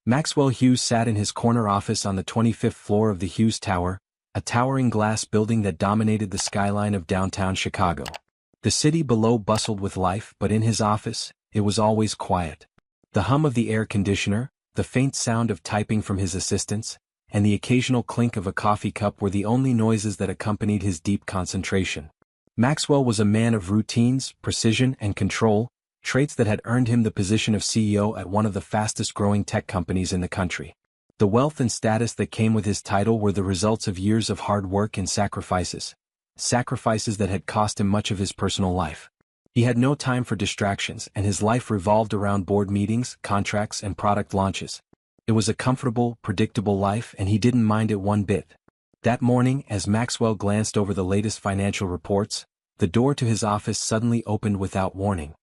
Maxwell Hughes sat in his corner office on the 25th floor of the Hughes Tower, a towering glass building that dominated the skyline of downtown Chicago. The city below bustled with life, but in his office, it was always quiet. The hum of the air conditioner, the faint sound of typing from his assistants, and the occasional clink of a coffee cup were the only noises that accompanied his deep concentration. Maxwell was a man of routines, precision, and control, traits that had earned him the position of CEO at one of the fastest-growing tech companies in the country. The wealth and status that came with his title were the results of years of hard work and sacrifices that had cost him much of his personal life. He had no time for distractions, and his life revolved around board meetings, contracts, and product launches. It was a comfortable, predictable life, and he didn't mind it one bit. That morning, as Maxwell glanced over the latest financial reports, the door to his office suddenly opened without warning.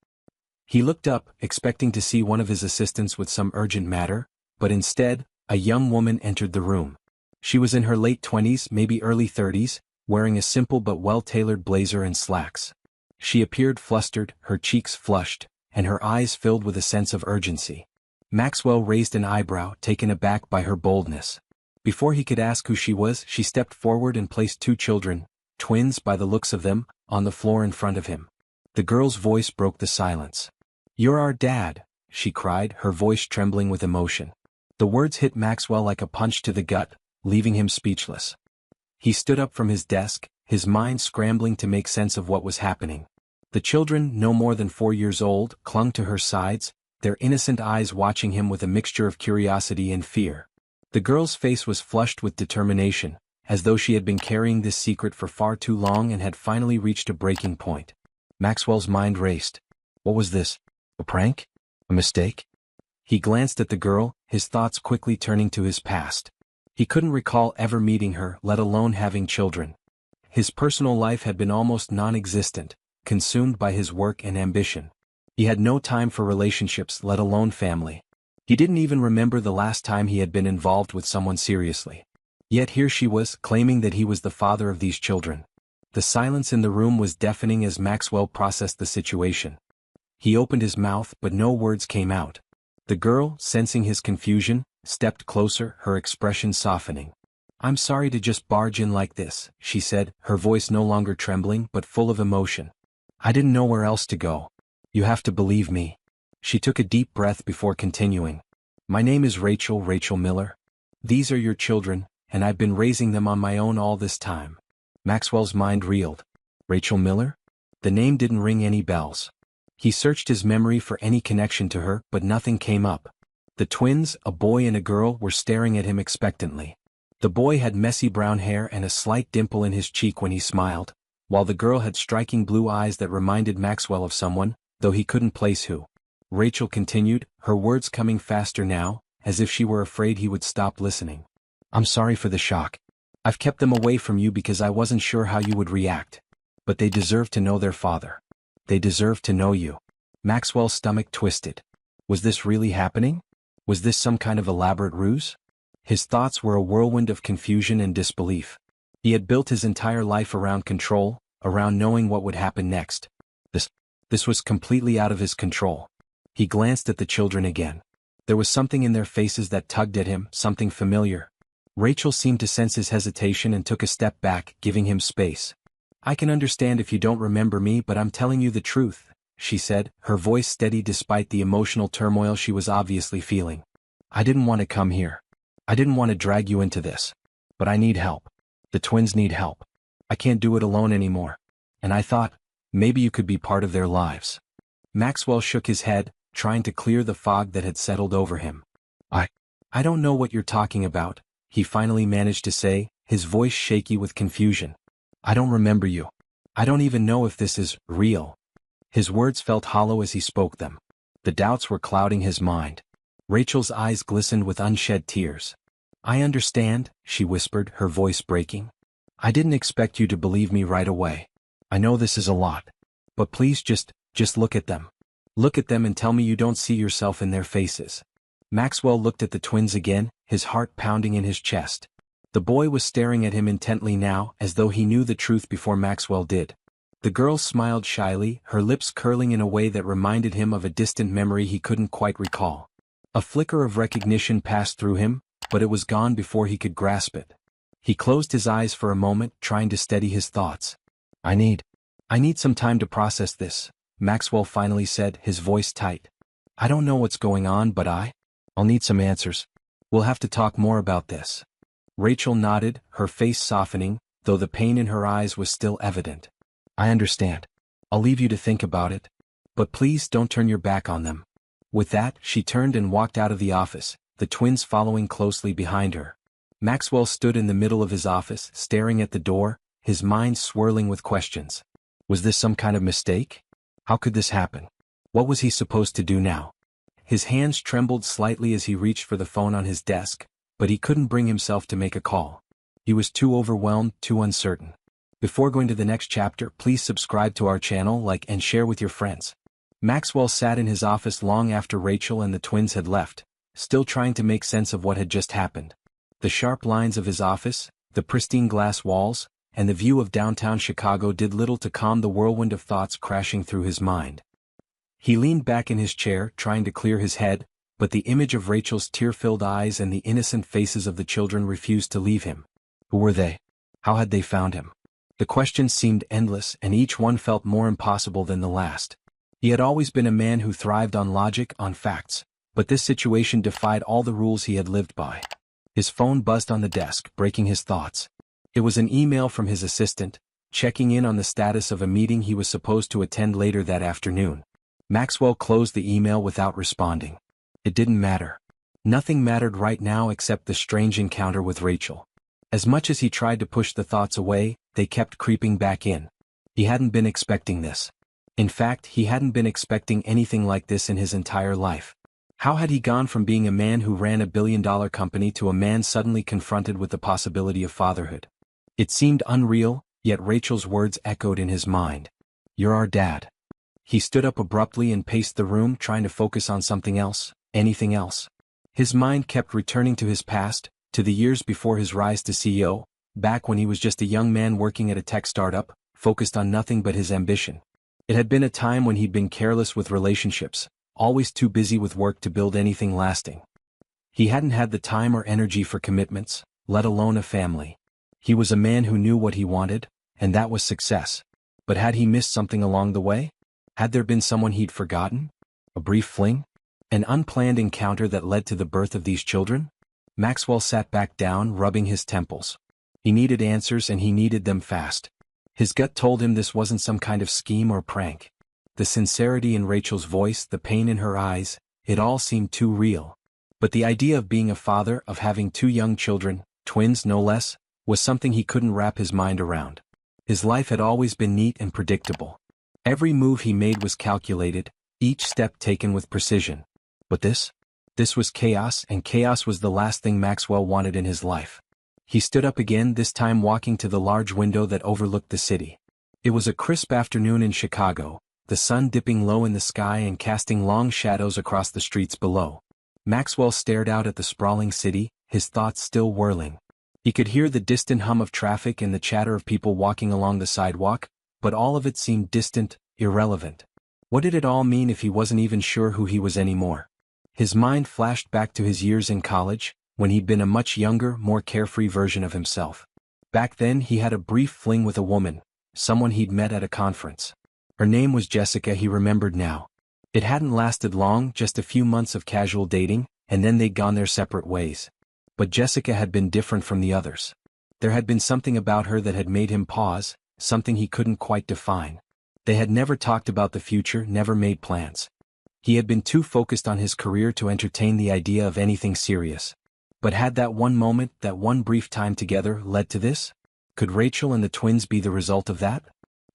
He looked up, expecting to see one of his assistants with some urgent matter, but instead, a young woman entered the room. She was in her late 20s, maybe early 30s, wearing a simple but well-tailored blazer and slacks. She appeared flustered, her cheeks flushed, and her eyes filled with a sense of urgency. Maxwell raised an eyebrow, taken aback by her boldness. Before he could ask who she was, she stepped forward and placed two children, twins by the looks of them, on the floor in front of him. The girl's voice broke the silence. "You're our dad," she cried, her voice trembling with emotion. The words hit Maxwell like a punch to the gut, leaving him speechless. He stood up from his desk, his mind scrambling to make sense of what was happening. The children, no more than 4 years old, clung to her sides, their innocent eyes watching him with a mixture of curiosity and fear. The girl's face was flushed with determination, as though she had been carrying this secret for far too long and had finally reached a breaking point. Maxwell's mind raced. What was this? A prank? A mistake? He glanced at the girl, his thoughts quickly turning to his past. He couldn't recall ever meeting her, let alone having children. His personal life had been almost non-existent, consumed by his work and ambition. He had no time for relationships, let alone family. He didn't even remember the last time he had been involved with someone seriously. Yet here she was, claiming that he was the father of these children. The silence in the room was deafening as Maxwell processed the situation. He opened his mouth, but no words came out. The girl, sensing his confusion, stepped closer, her expression softening. "I'm sorry to just barge in like this," she said, her voice no longer trembling but full of emotion. "I didn't know where else to go. You have to believe me." She took a deep breath before continuing. "My name is Rachel Miller. These are your children, and I've been raising them on my own all this time." Maxwell's mind reeled. Rachel Miller? The name didn't ring any bells. He searched his memory for any connection to her, but nothing came up. The twins, a boy and a girl, were staring at him expectantly. The boy had messy brown hair and a slight dimple in his cheek when he smiled, while the girl had striking blue eyes that reminded Maxwell of someone, though he couldn't place who. Rachel continued, her words coming faster now, as if she were afraid he would stop listening. "I'm sorry for the shock. I've kept them away from you because I wasn't sure how you would react. But they deserve to know their father. They deserve to know you." Maxwell's stomach twisted. Was this really happening? Was this some kind of elaborate ruse? His thoughts were a whirlwind of confusion and disbelief. He had built his entire life around control, around knowing what would happen next. This was completely out of his control. He glanced at the children again. There was something in their faces that tugged at him, something familiar. Rachel seemed to sense his hesitation and took a step back, giving him space. "I can understand if you don't remember me, but I'm telling you the truth," she said, her voice steady despite the emotional turmoil she was obviously feeling. "I didn't want to come here. I didn't want to drag you into this. But I need help. The twins need help. I can't do it alone anymore. And I thought, maybe you could be part of their lives." Maxwell shook his head, trying to clear the fog that had settled over him. I don't know what you're talking about," he finally managed to say, his voice shaky with confusion. "I don't remember you. I don't even know if this is real." His words felt hollow as he spoke them. The doubts were clouding his mind. Rachel's eyes glistened with unshed tears. "I understand," she whispered, her voice breaking. "I didn't expect you to believe me right away. I know this is a lot. But please just look at them. Look at them and tell me you don't see yourself in their faces." Maxwell looked at the twins again, his heart pounding in his chest. The boy was staring at him intently now, as though he knew the truth before Maxwell did. The girl smiled shyly, her lips curling in a way that reminded him of a distant memory he couldn't quite recall. A flicker of recognition passed through him, but it was gone before he could grasp it. He closed his eyes for a moment, trying to steady his thoughts. I need some time to process this, Maxwell finally said, his voice tight. I don't know what's going on, but I'll need some answers. We'll have to talk more about this. Rachel nodded, her face softening, though the pain in her eyes was still evident. I understand. I'll leave you to think about it. But please don't turn your back on them. With that, she turned and walked out of the office, the twins following closely behind her. Maxwell stood in the middle of his office, staring at the door, his mind swirling with questions. Was this some kind of mistake? How could this happen? What was he supposed to do now? His hands trembled slightly as he reached for the phone on his desk, but he couldn't bring himself to make a call. He was too overwhelmed, too uncertain. Before going to the next chapter, please subscribe to our channel, like and share with your friends. Maxwell sat in his office long after Rachel and the twins had left, still trying to make sense of what had just happened. The sharp lines of his office, the pristine glass walls, and the view of downtown Chicago did little to calm the whirlwind of thoughts crashing through his mind. He leaned back in his chair, trying to clear his head, but the image of Rachel's tear-filled eyes and the innocent faces of the children refused to leave him. Who were they? How had they found him? The questions seemed endless, and each one felt more impossible than the last. He had always been a man who thrived on logic, on facts, but this situation defied all the rules he had lived by. His phone buzzed on the desk, breaking his thoughts. It was an email from his assistant, checking in on the status of a meeting he was supposed to attend later that afternoon. Maxwell closed the email without responding. It didn't matter. Nothing mattered right now except the strange encounter with Rachel. As much as he tried to push the thoughts away, they kept creeping back in. He hadn't been expecting this. In fact, he hadn't been expecting anything like this in his entire life. How had he gone from being a man who ran a billion-dollar company to a man suddenly confronted with the possibility of fatherhood? It seemed unreal, yet Rachel's words echoed in his mind. You're our dad. He stood up abruptly and paced the room, trying to focus on something else, anything else. His mind kept returning to his past, to the years before his rise to CEO, back when he was just a young man working at a tech startup, focused on nothing but his ambition. It had been a time when he'd been careless with relationships, always too busy with work to build anything lasting. He hadn't had the time or energy for commitments, let alone a family. He was a man who knew what he wanted, and that was success. But had he missed something along the way? Had there been someone he'd forgotten? A brief fling? An unplanned encounter that led to the birth of these children? Maxwell sat back down, rubbing his temples. He needed answers, and he needed them fast. His gut told him this wasn't some kind of scheme or prank. The sincerity in Rachel's voice, the pain in her eyes, it all seemed too real. But the idea of being a father, of having two young children, twins no less, was something he couldn't wrap his mind around. His life had always been neat and predictable. Every move he made was calculated, each step taken with precision. But this was chaos, and chaos was the last thing Maxwell wanted in his life. He stood up again, this time walking to the large window that overlooked the city. It was a crisp afternoon in Chicago, the sun dipping low in the sky and casting long shadows across the streets below. Maxwell stared out at the sprawling city, his thoughts still whirling. He could hear the distant hum of traffic and the chatter of people walking along the sidewalk, but all of it seemed distant, irrelevant. What did it all mean if he wasn't even sure who he was anymore? His mind flashed back to his years in college, when he'd been a much younger, more carefree version of himself. Back then he had a brief fling with a woman, someone he'd met at a conference. Her name was Jessica, he remembered now. It hadn't lasted long, just a few months of casual dating, and then they'd gone their separate ways. But Jessica had been different from the others. There had been something about her that had made him pause, something he couldn't quite define. They had never talked about the future, never made plans. He had been too focused on his career to entertain the idea of anything serious. But had that one moment, that one brief time together, led to this? Could Rachel and the twins be the result of that?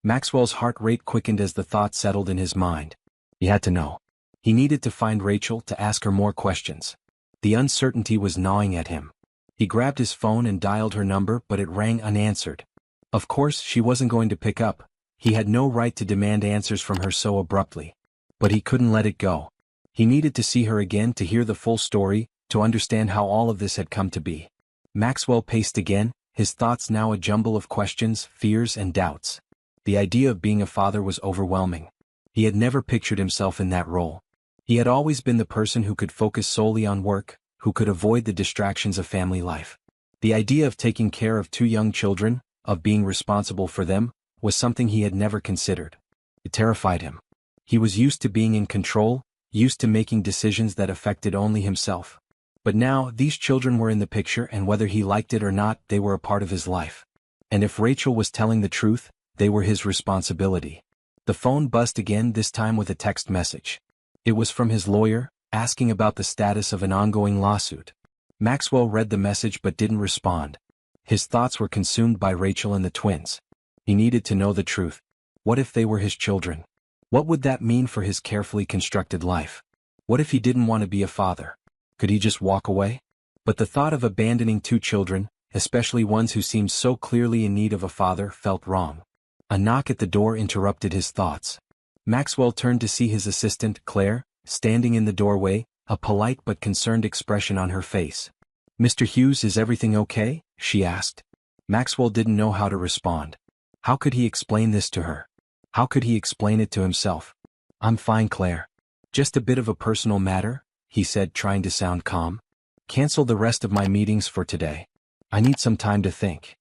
Maxwell's heart rate quickened as the thought settled in his mind. He had to know. He needed to find Rachel, to ask her more questions. The uncertainty was gnawing at him. He grabbed his phone and dialed her number, but it rang unanswered. Of course, she wasn't going to pick up. He had no right to demand answers from her so abruptly. But he couldn't let it go. He needed to see her again, to hear the full story, to understand how all of this had come to be. Maxwell paced again, his thoughts now a jumble of questions, fears, and doubts. The idea of being a father was overwhelming. He had never pictured himself in that role. He had always been the person who could focus solely on work, who could avoid the distractions of family life. The idea of taking care of 2 young children, of being responsible for them, was something he had never considered. It terrified him. He was used to being in control, used to making decisions that affected only himself. But now, these children were in the picture, and whether he liked it or not, they were a part of his life. And if Rachel was telling the truth, they were his responsibility. The phone buzzed again, this time with a text message. It was from his lawyer, asking about the status of an ongoing lawsuit. Maxwell read the message but didn't respond. His thoughts were consumed by Rachel and the twins. He needed to know the truth. What if they were his children? What would that mean for his carefully constructed life? What if he didn't want to be a father? Could he just walk away? But the thought of abandoning 2 children, especially ones who seemed so clearly in need of a father, felt wrong. A knock at the door interrupted his thoughts. Maxwell turned to see his assistant, Claire, standing in the doorway, a polite but concerned expression on her face. "Mr. Hughes, is everything okay?" she asked. Maxwell didn't know how to respond. How could he explain this to her? How could he explain it to himself? "I'm fine, Claire. Just a bit of a personal matter," he said, trying to sound calm. "Cancel the rest of my meetings for today. I need some time to think."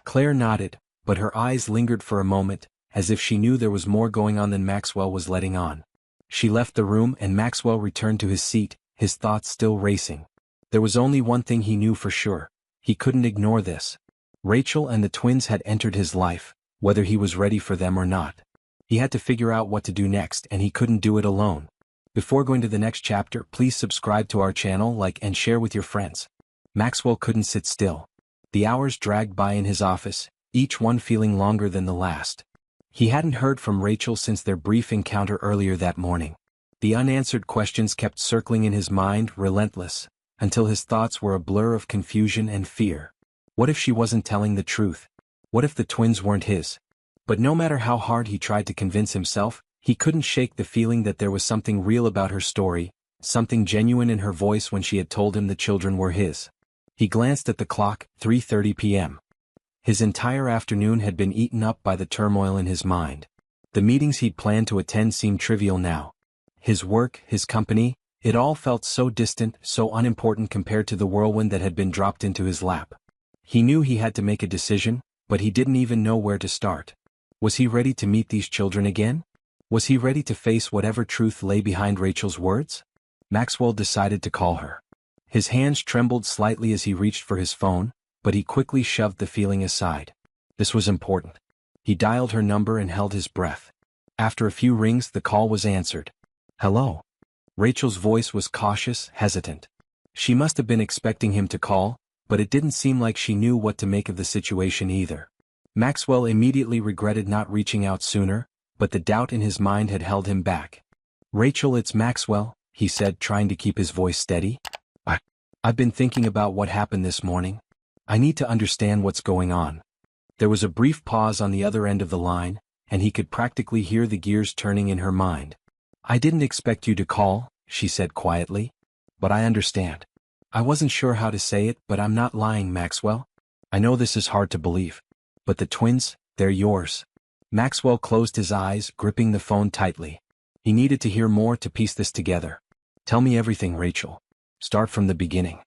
Claire nodded, but her eyes lingered for a moment, as if she knew there was more going on than Maxwell was letting on. She left the room and Maxwell returned to his seat, his thoughts still racing. There was only one thing he knew for sure. He couldn't ignore this. Rachel and the twins had entered his life, whether he was ready for them or not. He had to figure out what to do next, and he couldn't do it alone. Before going to the next chapter, please subscribe to our channel, like and share with your friends. Maxwell couldn't sit still. The hours dragged by in his office, each one feeling longer than the last. He hadn't heard from Rachel since their brief encounter earlier that morning. The unanswered questions kept circling in his mind, relentless, until his thoughts were a blur of confusion and fear. What if she wasn't telling the truth? What if the twins weren't his? But no matter how hard he tried to convince himself, he couldn't shake the feeling that there was something real about her story, something genuine in her voice when she had told him the children were his. He glanced at the clock, 3:30 p.m. His entire afternoon had been eaten up by the turmoil in his mind. The meetings he'd planned to attend seemed trivial now. His work, his company, it all felt so distant, so unimportant compared to the whirlwind that had been dropped into his lap. He knew he had to make a decision, but he didn't even know where to start. Was he ready to meet these children again? Was he ready to face whatever truth lay behind Rachel's words? Maxwell decided to call her. His hands trembled slightly as he reached for his phone, but he quickly shoved the feeling aside. This was important. He dialed her number and held his breath. After a few rings, the call was answered. "Hello." Rachel's voice was cautious, hesitant. She must have been expecting him to call, but it didn't seem like she knew what to make of the situation either. Maxwell immediately regretted not reaching out sooner, but the doubt in his mind had held him back. "Rachel, it's Maxwell," he said, trying to keep his voice steady. I've been thinking about what happened this morning. I need to understand what's going on." There was a brief pause on the other end of the line, and he could practically hear the gears turning in her mind. "I didn't expect you to call," she said quietly. "But I understand. I wasn't sure how to say it, but I'm not lying, Maxwell. I know this is hard to believe. But the twins, they're yours." Maxwell closed his eyes, gripping the phone tightly. He needed to hear more to piece this together. "Tell me everything, Rachel. Start from the beginning.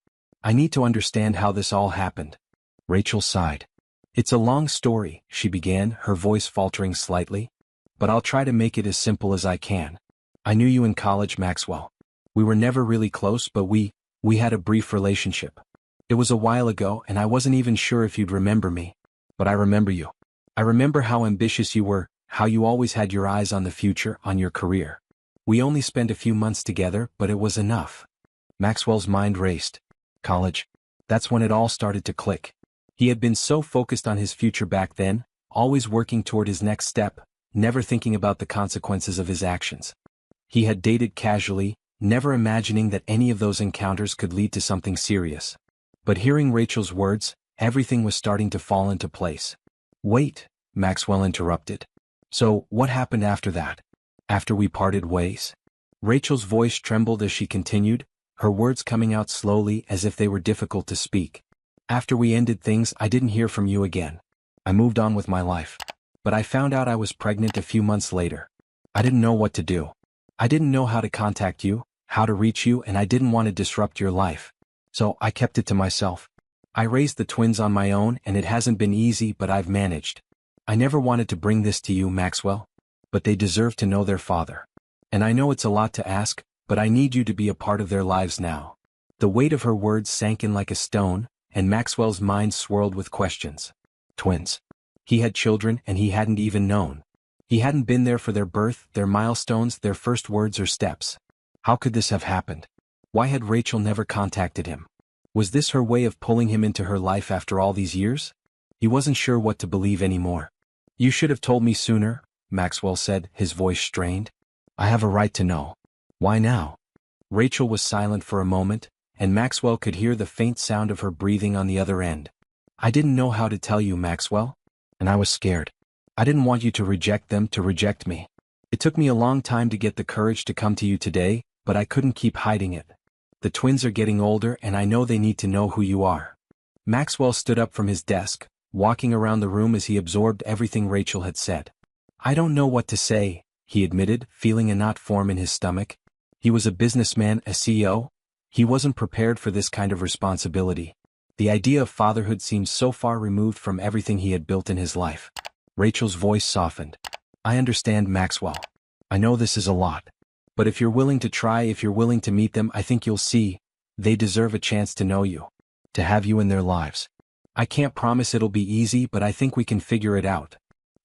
I need to understand how this all happened." Rachel sighed. "It's a long story," she began, her voice faltering slightly. "But I'll try to make it as simple as I can. I knew you in college, Maxwell. We were never really close, but we had a brief relationship. It was a while ago, and I wasn't even sure if you'd remember me. But I remember you. I remember how ambitious you were, how you always had your eyes on the future, on your career. We only spent a few months together, but it was enough." Maxwell's mind raced. College. That's when it all started to click. He had been so focused on his future back then, always working toward his next step, never thinking about the consequences of his actions. He had dated casually, never imagining that any of those encounters could lead to something serious. But hearing Rachel's words, everything was starting to fall into place. "Wait," Maxwell interrupted. "So, what happened after that? After we parted ways?" Rachel's voice trembled as she continued, her words coming out slowly as if they were difficult to speak. "After we ended things, I didn't hear from you again. I moved on with my life. But I found out I was pregnant a few months later. I didn't know what to do. I didn't know how to contact you, how to reach you, and I didn't want to disrupt your life. So I kept it to myself. I raised the twins on my own and it hasn't been easy, but I've managed. I never wanted to bring this to you, Maxwell. But they deserve to know their father. And I know it's a lot to ask, but I need you to be a part of their lives now. The weight of her words sank in like a stone, and Maxwell's mind swirled with questions. Twins. He had children and he hadn't even known. He hadn't been there for their birth, their milestones, their first words or steps. How could this have happened? Why had Rachel never contacted him? Was this her way of pulling him into her life after all these years? He wasn't sure what to believe anymore. You should have told me sooner, Maxwell said, his voice strained. I have a right to know. Why now? Rachel was silent for a moment, and Maxwell could hear the faint sound of her breathing on the other end. I didn't know how to tell you, Maxwell. And I was scared. I didn't want you to reject them, to reject me. It took me a long time to get the courage to come to you today, but I couldn't keep hiding it. The twins are getting older and I know they need to know who you are. Maxwell stood up from his desk, walking around the room as he absorbed everything Rachel had said. I don't know what to say, he admitted, feeling a knot form in his stomach. He was a businessman, a CEO. He wasn't prepared for this kind of responsibility. The idea of fatherhood seemed so far removed from everything he had built in his life. Rachel's voice softened. I understand, Maxwell. I know this is a lot. But if you're willing to try, if you're willing to meet them, I think you'll see. They deserve a chance to know you. To have you in their lives. I can't promise it'll be easy, but I think we can figure it out.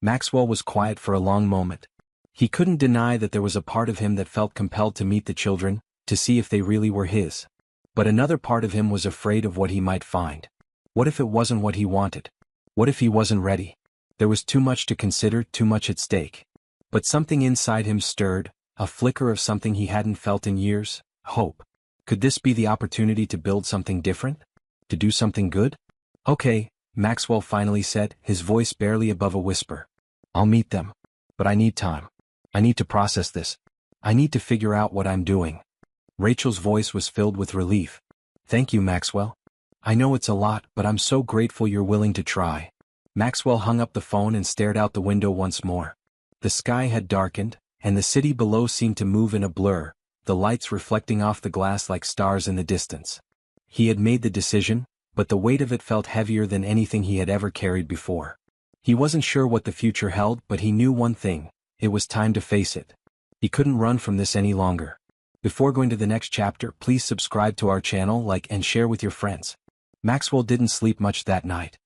Maxwell was quiet for a long moment. He couldn't deny that there was a part of him that felt compelled to meet the children, to see if they really were his. But another part of him was afraid of what he might find. What if it wasn't what he wanted? What if he wasn't ready? There was too much to consider, too much at stake. But something inside him stirred, a flicker of something he hadn't felt in years, hope. Could this be the opportunity to build something different? To do something good? Okay, Maxwell finally said, his voice barely above a whisper. I'll meet them. But I need time. I need to process this. I need to figure out what I'm doing. Rachel's voice was filled with relief. Thank you, Maxwell. I know it's a lot, but I'm so grateful you're willing to try. Maxwell hung up the phone and stared out the window once more. The sky had darkened, and the city below seemed to move in a blur, the lights reflecting off the glass like stars in the distance. He had made the decision, but the weight of it felt heavier than anything he had ever carried before. He wasn't sure what the future held, but he knew one thing: it was time to face it. He couldn't run from this any longer. Before going to the next chapter, please subscribe to our channel, like and share with your friends. Maxwell didn't sleep much that night.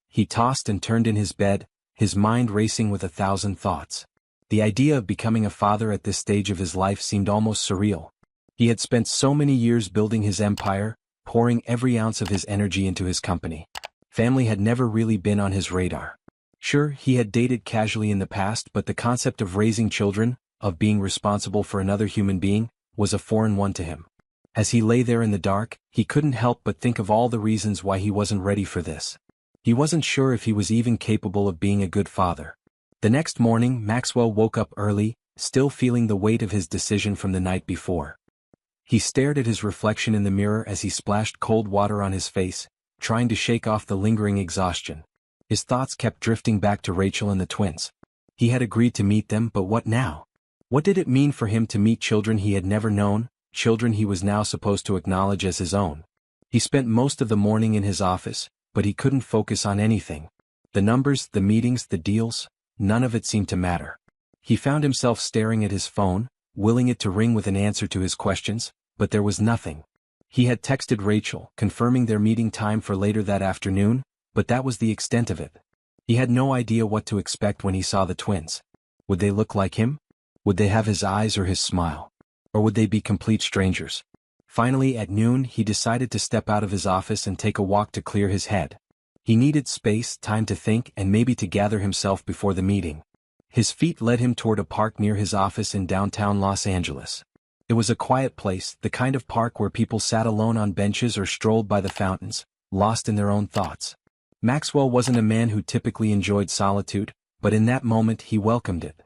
He tossed and turned in his bed, his mind racing with 1,000 thoughts. The idea of becoming a father at this stage of his life seemed almost surreal. He had spent so many years building his empire, pouring every ounce of his energy into his company. Family had never really been on his radar. Sure, he had dated casually in the past, but the concept of raising children, of being responsible for another human being, was a foreign one to him. As he lay there in the dark, he couldn't help but think of all the reasons why he wasn't ready for this. He wasn't sure if he was even capable of being a good father. The next morning, Maxwell woke up early, still feeling the weight of his decision from the night before. He stared at his reflection in the mirror as he splashed cold water on his face, trying to shake off the lingering exhaustion. His thoughts kept drifting back to Rachel and the twins. He had agreed to meet them, but what now? What did it mean for him to meet children he had never known, children he was now supposed to acknowledge as his own? He spent most of the morning in his office, but he couldn't focus on anything. The numbers, the meetings, the deals, none of it seemed to matter. He found himself staring at his phone, willing it to ring with an answer to his questions, but there was nothing. He had texted Rachel, confirming their meeting time for later that afternoon, but that was the extent of it. He had no idea what to expect when he saw the twins. Would they look like him? Would they have his eyes or his smile? Or would they be complete strangers? Finally, at noon, he decided to step out of his office and take a walk to clear his head. He needed space, time to think, and maybe to gather himself before the meeting. His feet led him toward a park near his office in downtown Los Angeles. It was a quiet place, the kind of park where people sat alone on benches or strolled by the fountains, lost in their own thoughts. Maxwell wasn't a man who typically enjoyed solitude, but in that moment he welcomed it.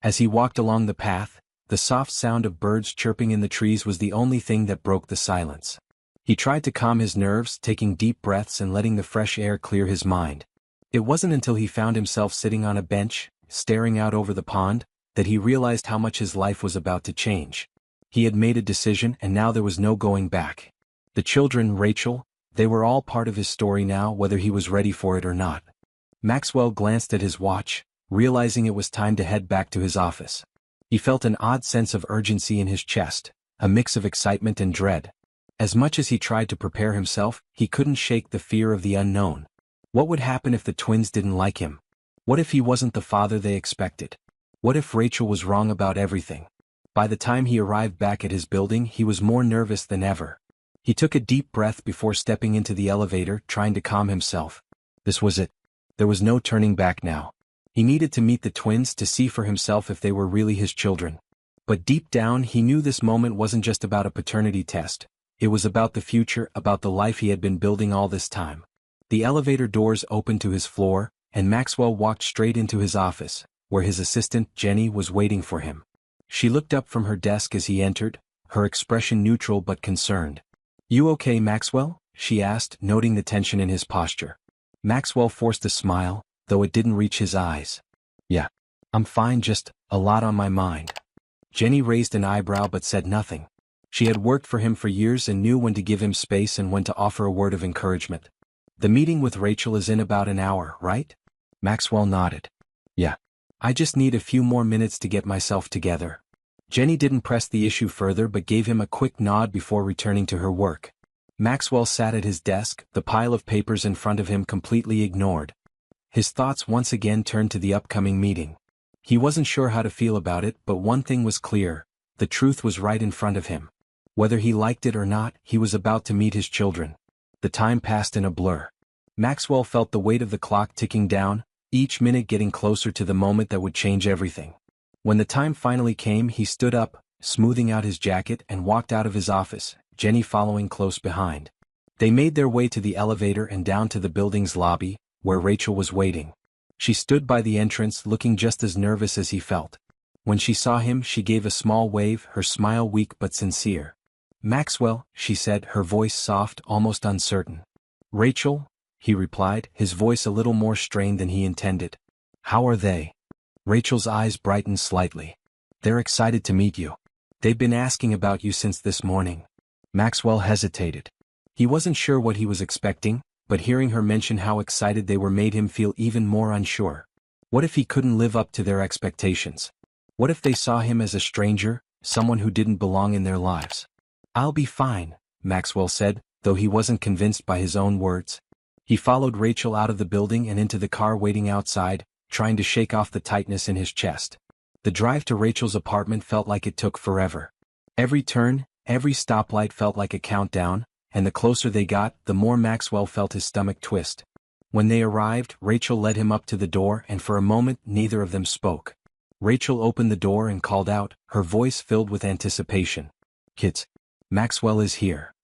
As he walked along the path, the soft sound of birds chirping in the trees was the only thing that broke the silence. He tried to calm his nerves, taking deep breaths and letting the fresh air clear his mind. It wasn't until he found himself sitting on a bench, staring out over the pond, that he realized how much his life was about to change. He had made a decision and now there was no going back. The children, Rachel, they were all part of his story now, whether he was ready for it or not. Maxwell glanced at his watch, realizing it was time to head back to his office. He felt an odd sense of urgency in his chest, a mix of excitement and dread. As much as he tried to prepare himself, he couldn't shake the fear of the unknown. What would happen if the twins didn't like him? What if he wasn't the father they expected? What if Rachel was wrong about everything? By the time he arrived back at his building, he was more nervous than ever. He took a deep breath before stepping into the elevator, trying to calm himself. This was it. There was no turning back now. He needed to meet the twins to see for himself if they were really his children. But deep down he knew this moment wasn't just about a paternity test. It was about the future, about the life he had been building all this time. The elevator doors opened to his floor, and Maxwell walked straight into his office, where his assistant, Jenny, was waiting for him. She looked up from her desk as he entered, her expression neutral but concerned. "You okay, Maxwell?" she asked, noting the tension in his posture. Maxwell forced a smile, though it didn't reach his eyes. "Yeah. I'm fine, just a lot on my mind." Jenny raised an eyebrow but said nothing. She had worked for him for years and knew when to give him space and when to offer a word of encouragement. "The meeting with Rachel is in about an hour, right?" Maxwell nodded. "Yeah. I just need a few more minutes to get myself together." Jenny didn't press the issue further but gave him a quick nod before returning to her work. Maxwell sat at his desk, the pile of papers in front of him completely ignored. His thoughts once again turned to the upcoming meeting. He wasn't sure how to feel about it, but one thing was clear: the truth was right in front of him. Whether he liked it or not, he was about to meet his children. The time passed in a blur. Maxwell felt the weight of the clock ticking down, each minute getting closer to the moment that would change everything. When the time finally came, he stood up, smoothing out his jacket, and walked out of his office, Jenny following close behind. They made their way to the elevator and down to the building's lobby, where Rachel was waiting. She stood by the entrance looking just as nervous as he felt. When she saw him, she gave a small wave, her smile weak but sincere. "Maxwell," she said, her voice soft, almost uncertain. "Rachel," he replied, his voice a little more strained than he intended. "How are they?" Rachel's eyes brightened slightly. "They're excited to meet you. They've been asking about you since this morning." Maxwell hesitated. He wasn't sure what he was expecting, but hearing her mention how excited they were made him feel even more unsure. What if he couldn't live up to their expectations? What if they saw him as a stranger, someone who didn't belong in their lives? "I'll be fine," Maxwell said, though he wasn't convinced by his own words. He followed Rachel out of the building and into the car waiting outside, trying to shake off the tightness in his chest. The drive to Rachel's apartment felt like it took forever. Every turn, every stoplight felt like a countdown, and the closer they got, the more Maxwell felt his stomach twist. When they arrived, Rachel led him up to the door, and for a moment neither of them spoke. Rachel opened the door and called out, her voice filled with anticipation. "Kids, Maxwell is here."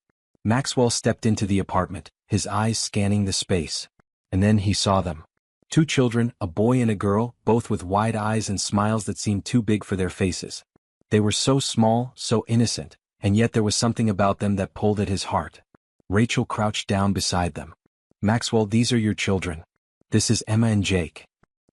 Maxwell stepped into the apartment, his eyes scanning the space. And then he saw them. Two children, a boy and a girl, both with wide eyes and smiles that seemed too big for their faces. They were so small, so innocent, and yet there was something about them that pulled at his heart. Rachel crouched down beside them. "Maxwell, these are your children. This is Emma and Jake."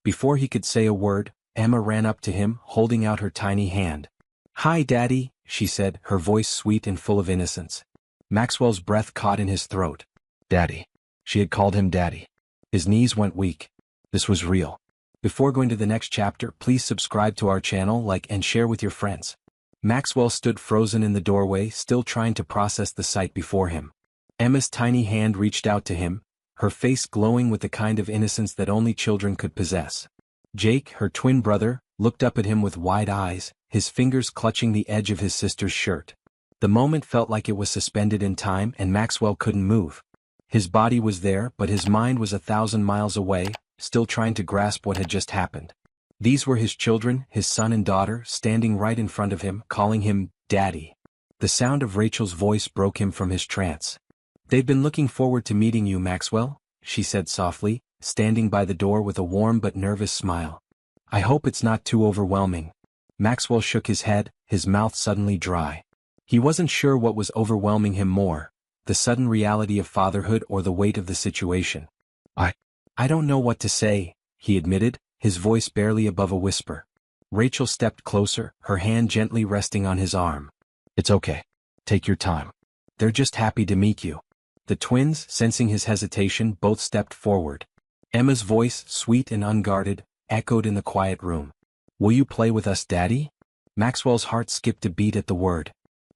Before he could say a word, Emma ran up to him, holding out her tiny hand. "Hi, Daddy," she said, her voice sweet and full of innocence. Maxwell's breath caught in his throat. Daddy. She had called him Daddy. His knees went weak. This was real. Before going to the next chapter, please subscribe to our channel, like and share with your friends. Maxwell stood frozen in the doorway, still trying to process the sight before him. Emma's tiny hand reached out to him, her face glowing with the kind of innocence that only children could possess. Jake, her twin brother, looked up at him with wide eyes, his fingers clutching the edge of his sister's shirt. The moment felt like it was suspended in time, and Maxwell couldn't move. His body was there, but his mind was 1,000 miles away, still trying to grasp what had just happened. These were his children, his son and daughter, standing right in front of him, calling him Daddy. The sound of Rachel's voice broke him from his trance. "They've been looking forward to meeting you, Maxwell," she said softly, standing by the door with a warm but nervous smile. "I hope it's not too overwhelming." Maxwell shook his head, his mouth suddenly dry. He wasn't sure what was overwhelming him more, the sudden reality of fatherhood or the weight of the situation. I don't know what to say," he admitted, his voice barely above a whisper. Rachel stepped closer, her hand gently resting on his arm. It's okay. Take your time. They're just happy to meet you. The twins, sensing his hesitation, both stepped forward. Emma's voice, sweet and unguarded, echoed in the quiet room. Will you play with us, Daddy? Maxwell's heart skipped a beat at the word.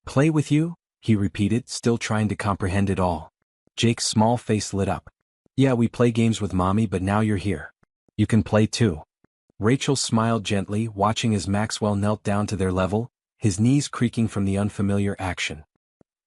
Play with you? He repeated, still trying to comprehend it all. Jake's small face lit up. Yeah, we play games with Mommy, but now you're here. You can play too. Rachel smiled gently, watching as Maxwell knelt down to their level, his knees creaking from the unfamiliar action.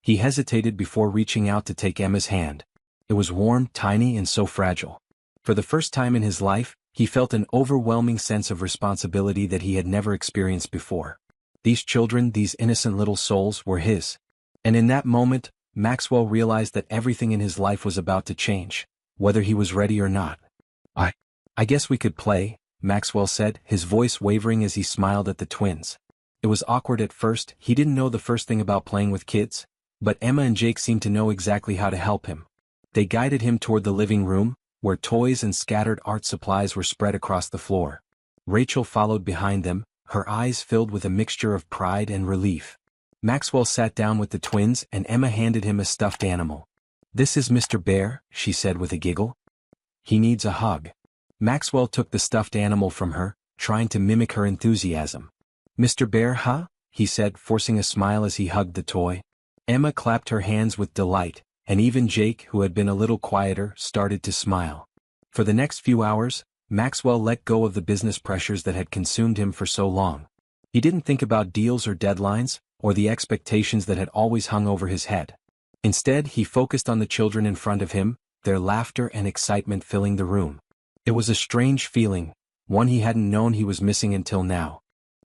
He hesitated before reaching out to take Emma's hand. It was warm, tiny, and so fragile. For the first time in his life, he felt an overwhelming sense of responsibility that he had never experienced before. These children, these innocent little souls, were his. And in that moment, Maxwell realized that everything in his life was about to change, whether he was ready or not. I guess we could play, Maxwell said, his voice wavering as he smiled at the twins. It was awkward at first, he didn't know the first thing about playing with kids, but Emma and Jake seemed to know exactly how to help him. They guided him toward the living room, where toys and scattered art supplies were spread across the floor. Rachel followed behind them, her eyes filled with a mixture of pride and relief. Maxwell sat down with the twins and Emma handed him a stuffed animal. This is Mr. Bear, she said with a giggle. He needs a hug. Maxwell took the stuffed animal from her, trying to mimic her enthusiasm. Mr. Bear, huh? He said, forcing a smile as he hugged the toy. Emma clapped her hands with delight, and even Jake, who had been a little quieter, started to smile. For the next few hours, Maxwell let go of the business pressures that had consumed him for so long. He didn't think about deals or deadlines, or the expectations that had always hung over his head. Instead, he focused on the children in front of him, their laughter and excitement filling the room. It was a strange feeling, one he hadn't known he was missing until now.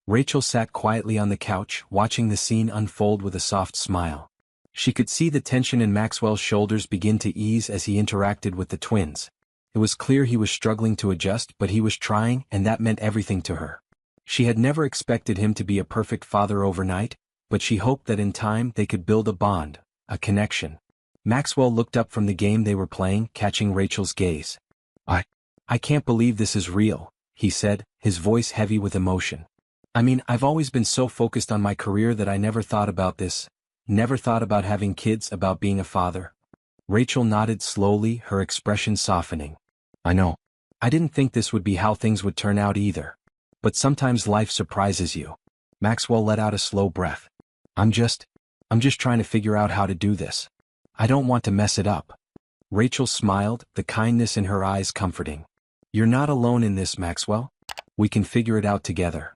Rachel sat quietly on the couch, watching the scene unfold with a soft smile. She could see the tension in Maxwell's shoulders begin to ease as he interacted with the twins. It was clear he was struggling to adjust, but he was trying, and that meant everything to her. She had never expected him to be a perfect father overnight, but she hoped that in time they could build a bond, a connection. Maxwell looked up from the game they were playing, catching Rachel's gaze. I can't believe this is real, he said, his voice heavy with emotion. I mean, I've always been so focused on my career that I never thought about this, never thought about having kids, about being a father. Rachel nodded slowly, her expression softening. I know. I didn't think this would be how things would turn out either. But sometimes life surprises you. Maxwell let out a slow breath. I'm just trying to figure out how to do this. I don't want to mess it up. Rachel smiled, the kindness in her eyes comforting. You're not alone in this, Maxwell. We can figure it out together.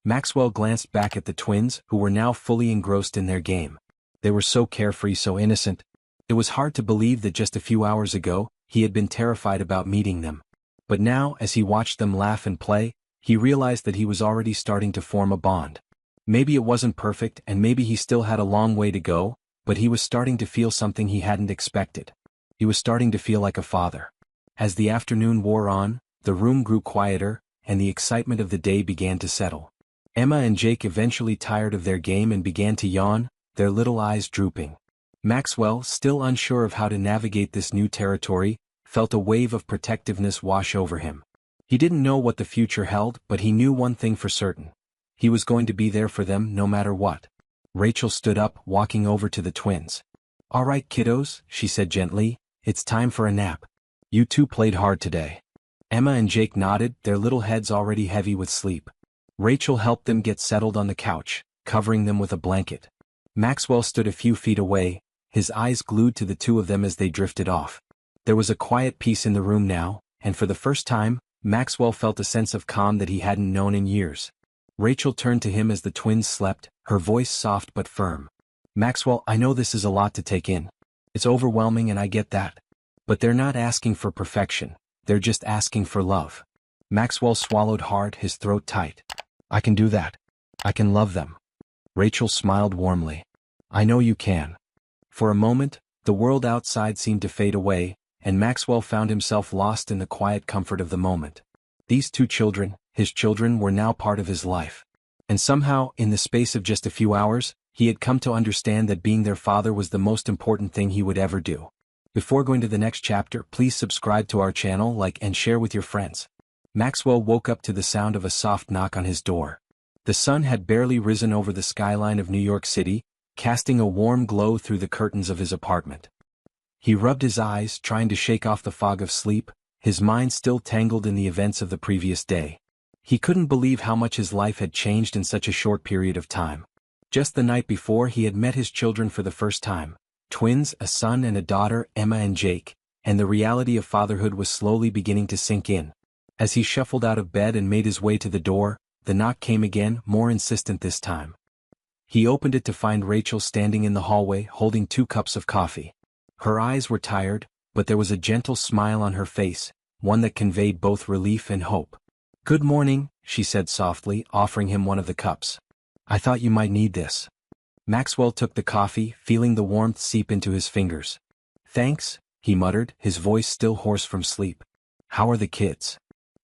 Maxwell glanced back at the twins, who were now fully engrossed in their game. They were so carefree, so innocent. It was hard to believe that just a few hours ago, he had been terrified about meeting them. But now, as he watched them laugh and play, he realized that he was already starting to form a bond. Maybe it wasn't perfect, and maybe he still had a long way to go, but he was starting to feel something he hadn't expected. He was starting to feel like a father. As the afternoon wore on, the room grew quieter, and the excitement of the day began to settle. Emma and Jake eventually tired of their game and began to yawn, their little eyes drooping. Maxwell, still unsure of how to navigate this new territory, felt a wave of protectiveness wash over him. He didn't know what the future held, but he knew one thing for certain. He was going to be there for them no matter what. Rachel stood up, walking over to the twins. All right, kiddos, she said gently, it's time for a nap. You two played hard today. Emma and Jake nodded, their little heads already heavy with sleep. Rachel helped them get settled on the couch, covering them with a blanket. Maxwell stood a few feet away, his eyes glued to the two of them as they drifted off. There was a quiet peace in the room now, and for the first time, Maxwell felt a sense of calm that he hadn't known in years. Rachel turned to him as the twins slept, her voice soft but firm. Maxwell, I know this is a lot to take in. It's overwhelming and I get that. But they're not asking for perfection, they're just asking for love. Maxwell swallowed hard, his throat tight. I can do that. I can love them. Rachel smiled warmly. I know you can. For a moment, the world outside seemed to fade away, and Maxwell found himself lost in the quiet comfort of the moment. These two children, his children, were now part of his life. And somehow, in the space of just a few hours, he had come to understand that being their father was the most important thing he would ever do. Before going to the next chapter, please subscribe to our channel, like and share with your friends. Maxwell woke up to the sound of a soft knock on his door. The sun had barely risen over the skyline of New York City, casting a warm glow through the curtains of his apartment. He rubbed his eyes, trying to shake off the fog of sleep, his mind still tangled in the events of the previous day. He couldn't believe how much his life had changed in such a short period of time. Just the night before, he had met his children for the first time. Twins, a son and a daughter, Emma and Jake, and the reality of fatherhood was slowly beginning to sink in. As he shuffled out of bed and made his way to the door, the knock came again, more insistent this time. He opened it to find Rachel standing in the hallway holding 2 cups of coffee. Her eyes were tired, but there was a gentle smile on her face, one that conveyed both relief and hope. "Good morning," she said softly, offering him one of the cups. "I thought you might need this." Maxwell took the coffee, feeling the warmth seep into his fingers. "Thanks," he muttered, his voice still hoarse from sleep. "How are the kids?"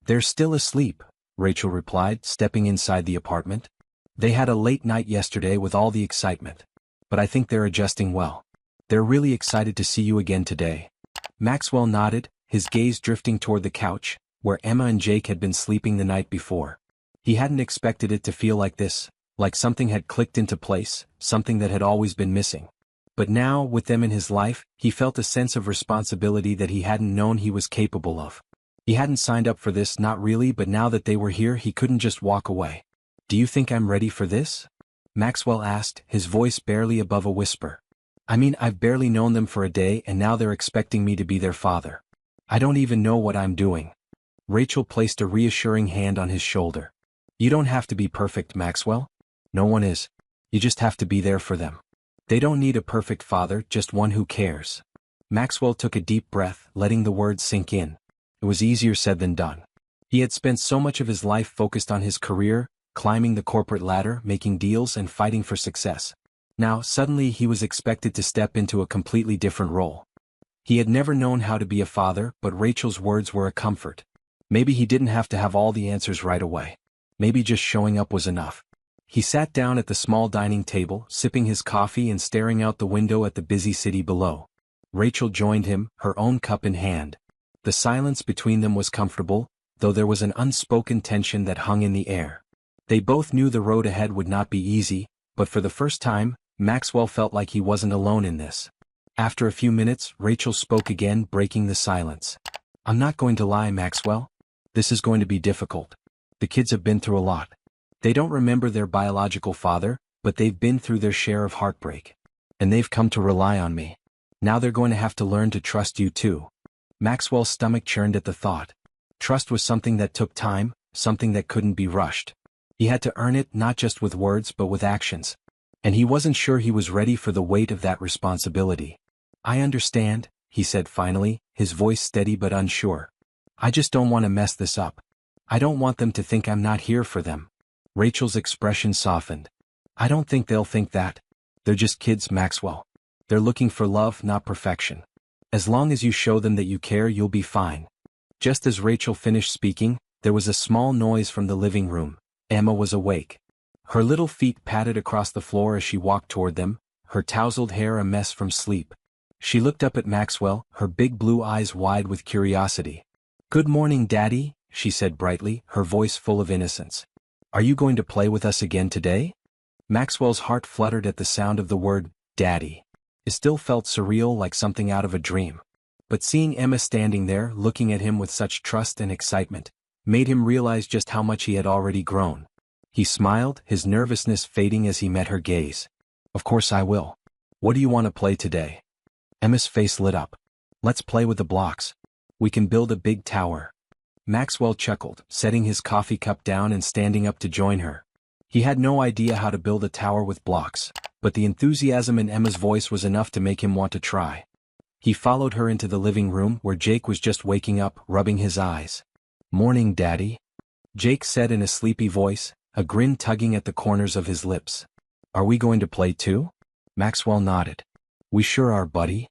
"They're still asleep," Rachel replied, stepping inside the apartment. "They had a late night yesterday with all the excitement. But I think they're adjusting well. They're really excited to see you again today." Maxwell nodded, his gaze drifting toward the couch, where Emma and Jake had been sleeping the night before. He hadn't expected it to feel like this, like something had clicked into place, something that had always been missing. But now, with them in his life, he felt a sense of responsibility that he hadn't known he was capable of. He hadn't signed up for this, not really, but now that they were here, he couldn't just walk away. "Do you think I'm ready for this?" Maxwell asked, his voice barely above a whisper. "I mean, I've barely known them for a day and now they're expecting me to be their father. I don't even know what I'm doing." Rachel placed a reassuring hand on his shoulder. "You don't have to be perfect, Maxwell. No one is. You just have to be there for them. They don't need a perfect father, just one who cares." Maxwell took a deep breath, letting the words sink in. It was easier said than done. He had spent so much of his life focused on his career, climbing the corporate ladder, making deals and fighting for success. Now, suddenly he was expected to step into a completely different role. He had never known how to be a father, but Rachel's words were a comfort. Maybe he didn't have to have all the answers right away. Maybe just showing up was enough. He sat down at the small dining table, sipping his coffee and staring out the window at the busy city below. Rachel joined him, her own cup in hand. The silence between them was comfortable, though there was an unspoken tension that hung in the air. They both knew the road ahead would not be easy, but for the first time, Maxwell felt like he wasn't alone in this. After a few minutes, Rachel spoke again, breaking the silence. "I'm not going to lie, Maxwell. This is going to be difficult. The kids have been through a lot. They don't remember their biological father, but they've been through their share of heartbreak. And they've come to rely on me. Now they're going to have to learn to trust you too." Maxwell's stomach churned at the thought. Trust was something that took time, something that couldn't be rushed. He had to earn it, not just with words but with actions. And he wasn't sure he was ready for the weight of that responsibility. "I understand," he said finally, his voice steady but unsure. "I just don't want to mess this up. I don't want them to think I'm not here for them." Rachel's expression softened. "I don't think they'll think that. They're just kids, Maxwell. They're looking for love, not perfection. As long as you show them that you care, you'll be fine." Just as Rachel finished speaking, there was a small noise from the living room. Emma was awake. Her little feet patted across the floor as she walked toward them, her tousled hair a mess from sleep. She looked up at Maxwell, her big blue eyes wide with curiosity. "Good morning, Daddy," she said brightly, her voice full of innocence. "Are you going to play with us again today?" Maxwell's heart fluttered at the sound of the word, Daddy. It still felt surreal, like something out of a dream. But seeing Emma standing there, looking at him with such trust and excitement, made him realize just how much he had already grown. He smiled, his nervousness fading as he met her gaze. "Of course I will. What do you want to play today?" Emma's face lit up. "Let's play with the blocks. We can build a big tower." Maxwell chuckled, setting his coffee cup down and standing up to join her. He had no idea how to build a tower with blocks, but the enthusiasm in Emma's voice was enough to make him want to try. He followed her into the living room where Jake was just waking up, rubbing his eyes. "Morning, Daddy," Jake said in a sleepy voice, a grin tugging at the corners of his lips. "Are we going to play too?" Maxwell nodded. "We sure are, buddy."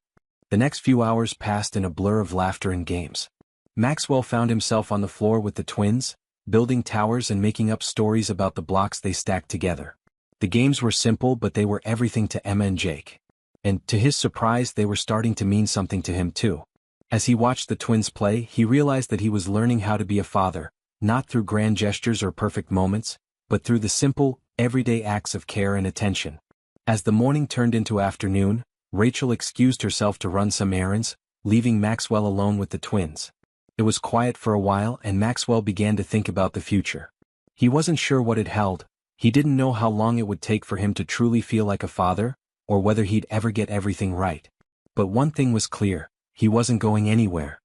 The next few hours passed in a blur of laughter and games. Maxwell found himself on the floor with the twins, building towers and making up stories about the blocks they stacked together. The games were simple, but they were everything to Emma and Jake. And, to his surprise, they were starting to mean something to him too. As he watched the twins play, he realized that he was learning how to be a father, not through grand gestures or perfect moments, but through the simple, everyday acts of care and attention. As the morning turned into afternoon, Rachel excused herself to run some errands, leaving Maxwell alone with the twins. It was quiet for a while and Maxwell began to think about the future. He wasn't sure what it held. He didn't know how long it would take for him to truly feel like a father, or whether he'd ever get everything right. But one thing was clear: he wasn't going anywhere.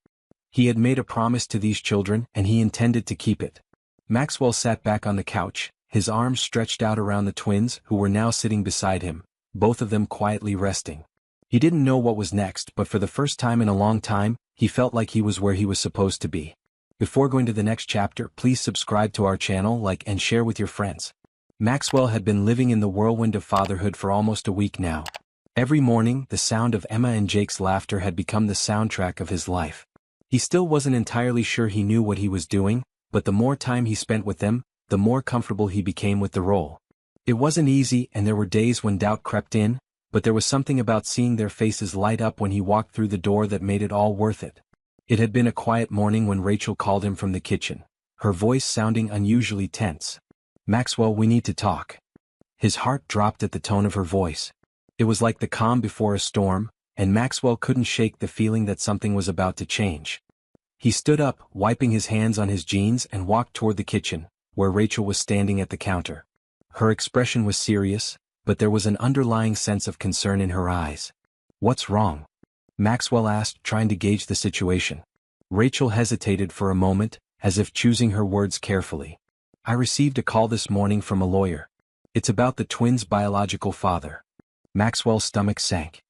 He had made a promise to these children and he intended to keep it. Maxwell sat back on the couch, his arms stretched out around the twins who were now sitting beside him, both of them quietly resting. He didn't know what was next, but for the first time in a long time, he felt like he was where he was supposed to be. Before going to the next chapter, please subscribe to our channel, like and share with your friends. Maxwell had been living in the whirlwind of fatherhood for almost a week now. Every morning, the sound of Emma and Jake's laughter had become the soundtrack of his life. He still wasn't entirely sure he knew what he was doing, but the more time he spent with them, the more comfortable he became with the role. It wasn't easy and there were days when doubt crept in, but there was something about seeing their faces light up when he walked through the door that made it all worth it. It had been a quiet morning when Rachel called him from the kitchen, her voice sounding unusually tense. "Maxwell, we need to talk." His heart dropped at the tone of her voice. It was like the calm before a storm, and Maxwell couldn't shake the feeling that something was about to change. He stood up, wiping his hands on his jeans, and walked toward the kitchen, where Rachel was standing at the counter. Her expression was serious, but there was an underlying sense of concern in her eyes. "What's wrong?" Maxwell asked, trying to gauge the situation. Rachel hesitated for a moment, as if choosing her words carefully. "I received a call this morning from a lawyer. It's about the twins' biological father." Maxwell's stomach sank.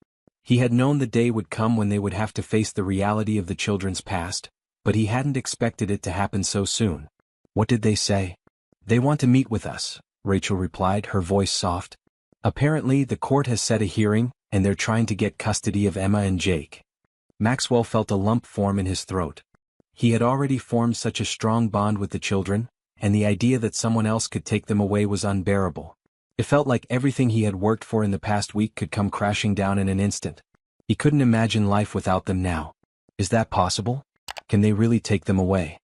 He had known the day would come when they would have to face the reality of the children's past, but he hadn't expected it to happen so soon. "What did they say?" "They want to meet with us," Rachel replied, her voice soft. "Apparently the court has set a hearing, and they're trying to get custody of Emma and Jake." Maxwell felt a lump form in his throat. He had already formed such a strong bond with the children, and the idea that someone else could take them away was unbearable. It felt like everything he had worked for in the past week could come crashing down in an instant. He couldn't imagine life without them now. "Is that possible? Can they really take them away?"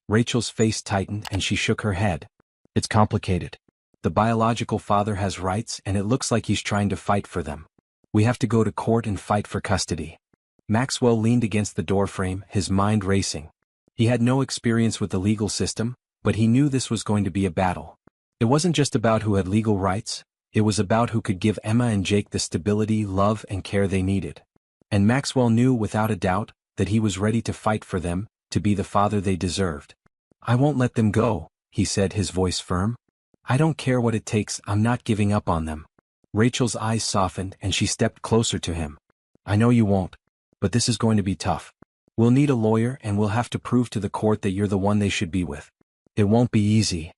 Rachel's face tightened and she shook her head. "It's complicated. The biological father has rights and it looks like he's trying to fight for them. We have to go to court and fight for custody." Maxwell leaned against the doorframe, his mind racing. He had no experience with the legal system, but he knew this was going to be a battle. It wasn't just about who had legal rights, it was about who could give Emma and Jake the stability, love, and care they needed. And Maxwell knew without a doubt that he was ready to fight for them, to be the father they deserved. "I won't let them go," he said, his voice firm. "I don't care what it takes, I'm not giving up on them." Rachel's eyes softened and she stepped closer to him. "I know you won't, but this is going to be tough. We'll need a lawyer and we'll have to prove to the court that you're the one they should be with. It won't be easy."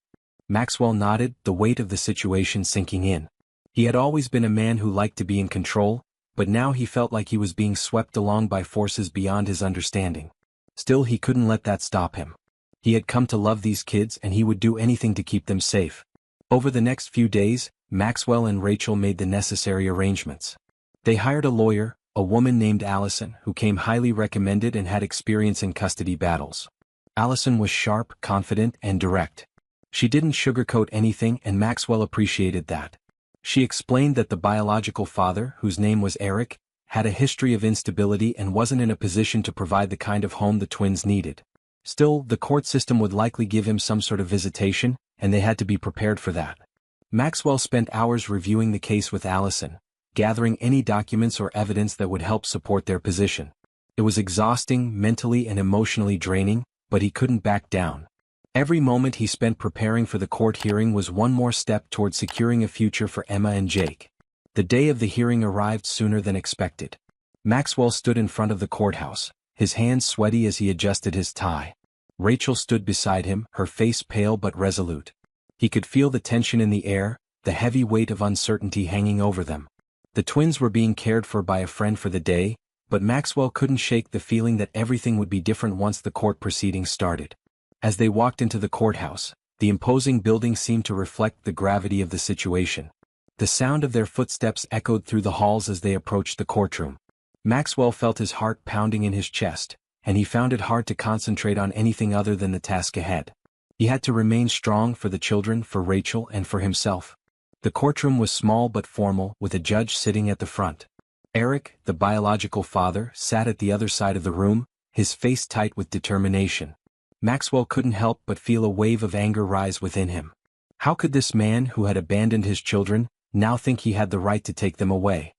Maxwell nodded, the weight of the situation sinking in. He had always been a man who liked to be in control, but now he felt like he was being swept along by forces beyond his understanding. Still, he couldn't let that stop him. He had come to love these kids and he would do anything to keep them safe. Over the next few days, Maxwell and Rachel made the necessary arrangements. They hired a lawyer, a woman named Allison, who came highly recommended and had experience in custody battles. Allison was sharp, confident, and direct. She didn't sugarcoat anything and Maxwell appreciated that. She explained that the biological father, whose name was Eric, had a history of instability and wasn't in a position to provide the kind of home the twins needed. Still, the court system would likely give him some sort of visitation, and they had to be prepared for that. Maxwell spent hours reviewing the case with Allison, gathering any documents or evidence that would help support their position. It was exhausting, mentally and emotionally draining, but he couldn't back down. Every moment he spent preparing for the court hearing was one more step toward securing a future for Emma and Jake. The day of the hearing arrived sooner than expected. Maxwell stood in front of the courthouse, his hands sweaty as he adjusted his tie. Rachel stood beside him, her face pale but resolute. He could feel the tension in the air, the heavy weight of uncertainty hanging over them. The twins were being cared for by a friend for the day, but Maxwell couldn't shake the feeling that everything would be different once the court proceedings started. As they walked into the courthouse, the imposing building seemed to reflect the gravity of the situation. The sound of their footsteps echoed through the halls as they approached the courtroom. Maxwell felt his heart pounding in his chest, and he found it hard to concentrate on anything other than the task ahead. He had to remain strong for the children, for Rachel, and for himself. The courtroom was small but formal, with a judge sitting at the front. Eric, the biological father, sat at the other side of the room, his face tight with determination. Maxwell couldn't help but feel a wave of anger rise within him. How could this man who had abandoned his children now think he had the right to take them away?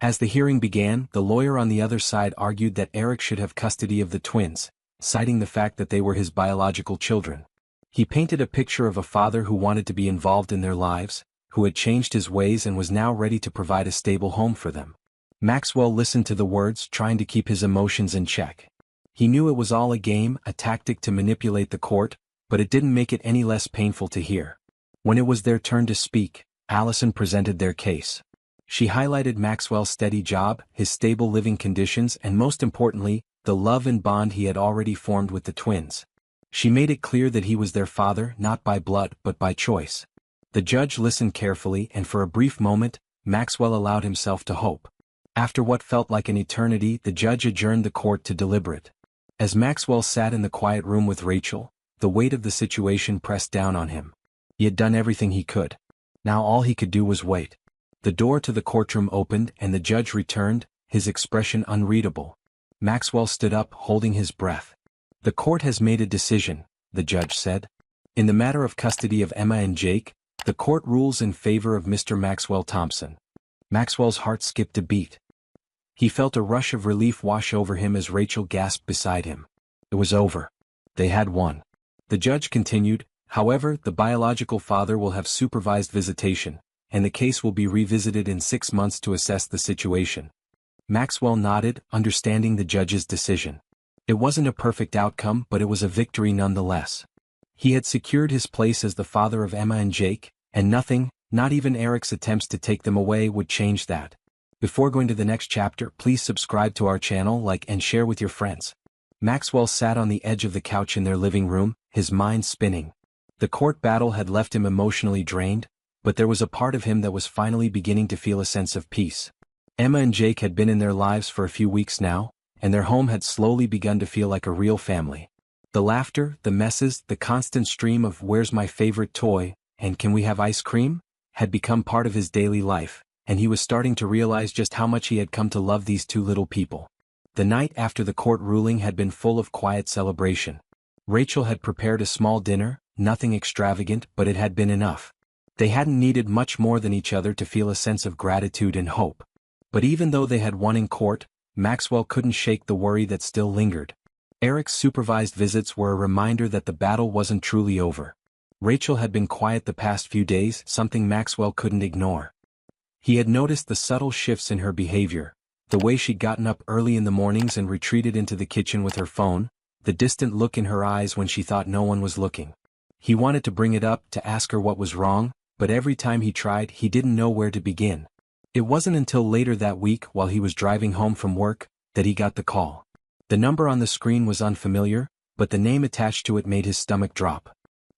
As the hearing began, the lawyer on the other side argued that Eric should have custody of the twins, citing the fact that they were his biological children. He painted a picture of a father who wanted to be involved in their lives, who had changed his ways and was now ready to provide a stable home for them. Maxwell listened to the words, trying to keep his emotions in check. He knew it was all a game, a tactic to manipulate the court, but it didn't make it any less painful to hear. When it was their turn to speak, Allison presented their case. She highlighted Maxwell's steady job, his stable living conditions, and most importantly, the love and bond he had already formed with the twins. She made it clear that he was their father, not by blood but by choice. The judge listened carefully, and for a brief moment, Maxwell allowed himself to hope. After what felt like an eternity, the judge adjourned the court to deliberate. As Maxwell sat in the quiet room with Rachel, the weight of the situation pressed down on him. He had done everything he could. Now all he could do was wait. The door to the courtroom opened and the judge returned, his expression unreadable. Maxwell stood up, holding his breath. "The court has made a decision," the judge said. "In the matter of custody of Emma and Jake, the court rules in favor of Mr. Maxwell Thompson." Maxwell's heart skipped a beat. He felt a rush of relief wash over him as Rachel gasped beside him. It was over. They had won. The judge continued, "However, the biological father will have supervised visitation, and the case will be revisited in 6 months to assess the situation." Maxwell nodded, understanding the judge's decision. It wasn't a perfect outcome, but it was a victory nonetheless. He had secured his place as the father of Emma and Jake, and nothing, not even Eric's attempts to take them away, would change that. Before going to the next chapter, please subscribe to our channel, like and share with your friends. Maxwell sat on the edge of the couch in their living room, his mind spinning. The court battle had left him emotionally drained, but there was a part of him that was finally beginning to feel a sense of peace. Emma and Jake had been in their lives for a few weeks now, and their home had slowly begun to feel like a real family. The laughter, the messes, the constant stream of "where's my favorite toy," and "can we have ice cream?" had become part of his daily life, and he was starting to realize just how much he had come to love these two little people. The night after the court ruling had been full of quiet celebration. Rachel had prepared a small dinner, nothing extravagant, but it had been enough. They hadn't needed much more than each other to feel a sense of gratitude and hope. But even though they had won in court, Maxwell couldn't shake the worry that still lingered. Eric's supervised visits were a reminder that the battle wasn't truly over. Rachel had been quiet the past few days, something Maxwell couldn't ignore. He had noticed the subtle shifts in her behavior, the way she'd gotten up early in the mornings and retreated into the kitchen with her phone, the distant look in her eyes when she thought no one was looking. He wanted to bring it up, to ask her what was wrong, but every time he tried, he didn't know where to begin. It wasn't until later that week, while he was driving home from work, that he got the call. The number on the screen was unfamiliar, but the name attached to it made his stomach drop.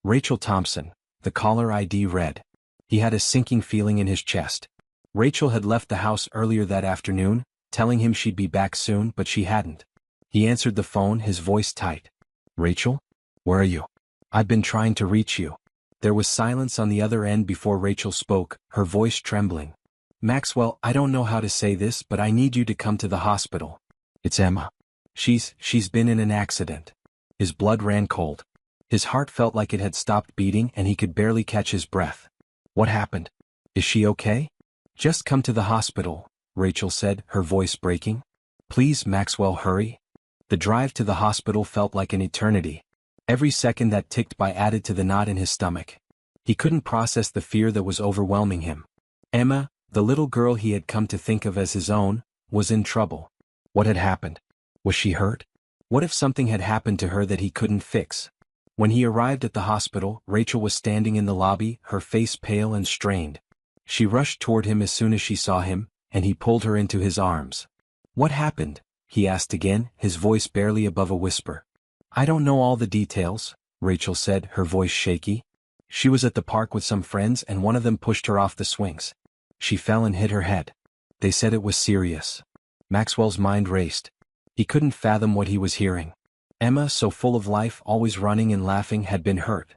Rachel Thompson, the caller ID read. He had a sinking feeling in his chest. Rachel had left the house earlier that afternoon, telling him she'd be back soon, but she hadn't. He answered the phone, his voice tight. "Rachel? Where are you? I've been trying to reach you." There was silence on the other end before Rachel spoke, her voice trembling. "Maxwell, I don't know how to say this, but I need you to come to the hospital. It's Emma. She's been in an accident." His blood ran cold. His heart felt like it had stopped beating and he could barely catch his breath. "What happened? Is she okay?" "Just come to the hospital," Rachel said, her voice breaking. "Please, Maxwell, hurry." The drive to the hospital felt like an eternity. Every second that ticked by added to the knot in his stomach. He couldn't process the fear that was overwhelming him. Emma, the little girl he had come to think of as his own, was in trouble. What had happened? Was she hurt? What if something had happened to her that he couldn't fix? When he arrived at the hospital, Rachel was standing in the lobby, her face pale and strained. She rushed toward him as soon as she saw him, and he pulled her into his arms. "What happened?" he asked again, his voice barely above a whisper. "I don't know all the details," Rachel said, her voice shaky. "She was at the park with some friends and one of them pushed her off the swings. She fell and hit her head. They said it was serious." Maxwell's mind raced. He couldn't fathom what he was hearing. Emma, so full of life, always running and laughing, had been hurt.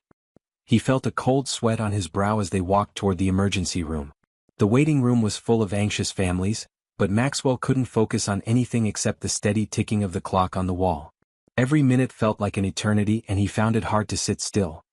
He felt a cold sweat on his brow as they walked toward the emergency room. The waiting room was full of anxious families, but Maxwell couldn't focus on anything except the steady ticking of the clock on the wall. Every minute felt like an eternity and he found it hard to sit still.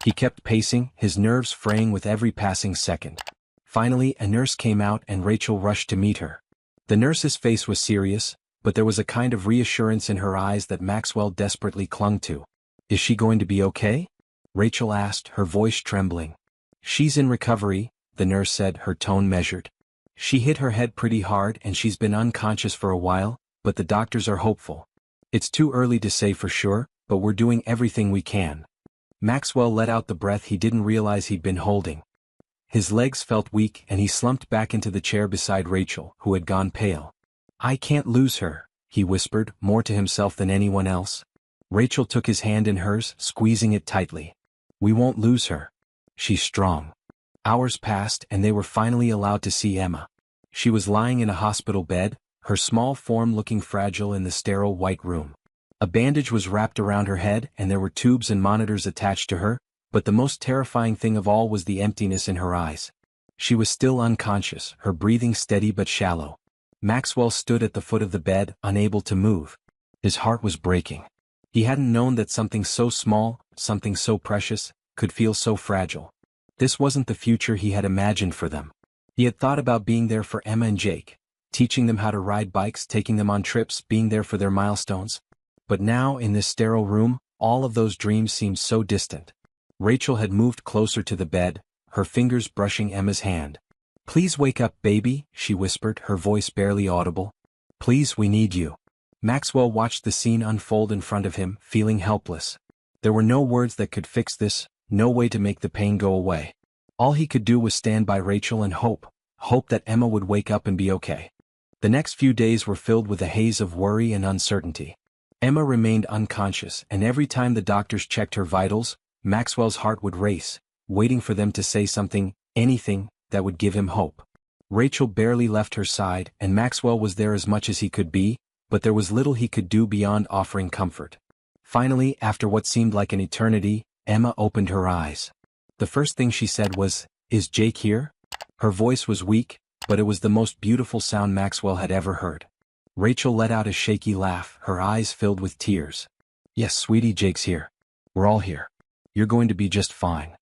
He kept pacing, his nerves fraying with every passing second. Finally, a nurse came out and Rachel rushed to meet her. The nurse's face was serious, but there was a kind of reassurance in her eyes that Maxwell desperately clung to. "Is she going to be okay?" Rachel asked, her voice trembling. "She's in recovery," the nurse said, her tone measured. "She hit her head pretty hard and she's been unconscious for a while, but the doctors are hopeful. It's too early to say for sure, but we're doing everything we can." Maxwell let out the breath he didn't realize he'd been holding. His legs felt weak and he slumped back into the chair beside Rachel, who had gone pale. "I can't lose her," he whispered, more to himself than anyone else. Rachel took his hand in hers, squeezing it tightly. "We won't lose her. She's strong." Hours passed and they were finally allowed to see Emma. She was lying in a hospital bed, her small form looking fragile in the sterile white room. A bandage was wrapped around her head and there were tubes and monitors attached to her, but the most terrifying thing of all was the emptiness in her eyes. She was still unconscious, her breathing steady but shallow. Maxwell stood at the foot of the bed, unable to move. His heart was breaking. He hadn't known that something so small, something so precious, could feel so fragile. This wasn't the future he had imagined for them. He had thought about being there for Emma and Jake, teaching them how to ride bikes, taking them on trips, being there for their milestones. But now, in this sterile room, all of those dreams seemed so distant. Rachel had moved closer to the bed, her fingers brushing Emma's hand. "Please wake up, baby," she whispered, her voice barely audible. "Please, we need you." Maxwell watched the scene unfold in front of him, feeling helpless. There were no words that could fix this, no way to make the pain go away. All he could do was stand by Rachel and hope that Emma would wake up and be okay. The next few days were filled with a haze of worry and uncertainty. Emma remained unconscious, and every time the doctors checked her vitals, Maxwell's heart would race, waiting for them to say something, anything, that would give him hope. Rachel barely left her side, and Maxwell was there as much as he could be, but there was little he could do beyond offering comfort. Finally, after what seemed like an eternity, Emma opened her eyes. The first thing she said was, "Is Jake here?" Her voice was weak, but it was the most beautiful sound Maxwell had ever heard. Rachel let out a shaky laugh, her eyes filled with tears. "Yes, sweetie, Jake's here. We're all here. You're going to be just fine."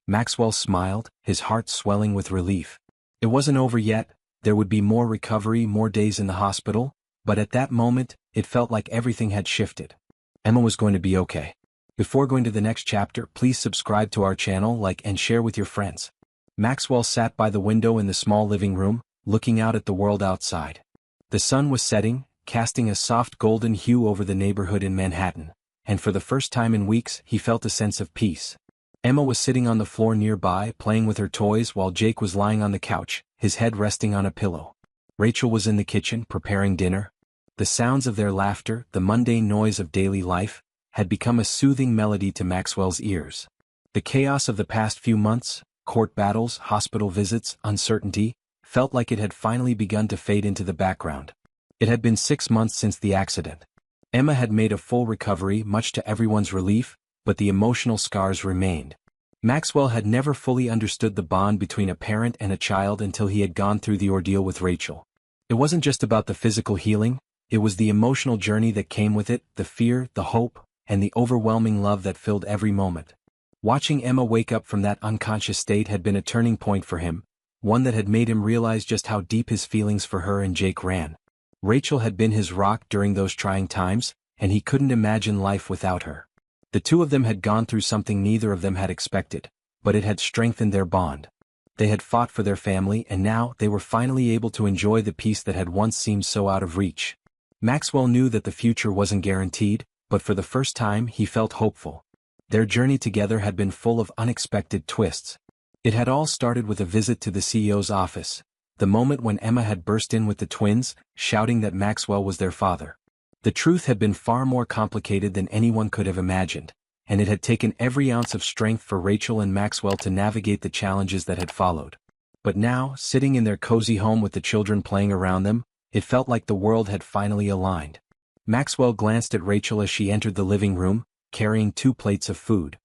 Maxwell smiled, his heart swelling with relief. It wasn't over yet, there would be more recovery, more days in the hospital, but at that moment, it felt like everything had shifted. Emma was going to be okay. Before going to the next chapter, please subscribe to our channel, like and share with your friends. Maxwell sat by the window in the small living room, looking out at the world outside. The sun was setting, casting a soft golden hue over the neighborhood in Manhattan, and for the first time in weeks he felt a sense of peace. Emma was sitting on the floor nearby, playing with her toys while Jake was lying on the couch, his head resting on a pillow. Rachel was in the kitchen, preparing dinner. The sounds of their laughter, the mundane noise of daily life, had become a soothing melody to Maxwell's ears. The chaos of the past few months, court battles, hospital visits, uncertainty, felt like it had finally begun to fade into the background. It had been 6 months since the accident. Emma had made a full recovery, much to everyone's relief, but the emotional scars remained. Maxwell had never fully understood the bond between a parent and a child until he had gone through the ordeal with Rachel. It wasn't just about the physical healing, it was the emotional journey that came with it, the fear, the hope, and the overwhelming love that filled every moment. Watching Emma wake up from that unconscious state had been a turning point for him, one that had made him realize just how deep his feelings for her and Jake ran. Rachel had been his rock during those trying times, and he couldn't imagine life without her. The two of them had gone through something neither of them had expected, but it had strengthened their bond. They had fought for their family and now they were finally able to enjoy the peace that had once seemed so out of reach. Maxwell knew that the future wasn't guaranteed, but for the first time he felt hopeful. Their journey together had been full of unexpected twists. It had all started with a visit to the CEO's office, the moment when Emma had burst in with the twins, shouting that Maxwell was their father. The truth had been far more complicated than anyone could have imagined, and it had taken every ounce of strength for Rachel and Maxwell to navigate the challenges that had followed. But now, sitting in their cozy home with the children playing around them, it felt like the world had finally aligned. Maxwell glanced at Rachel as she entered the living room, carrying 2 plates of food.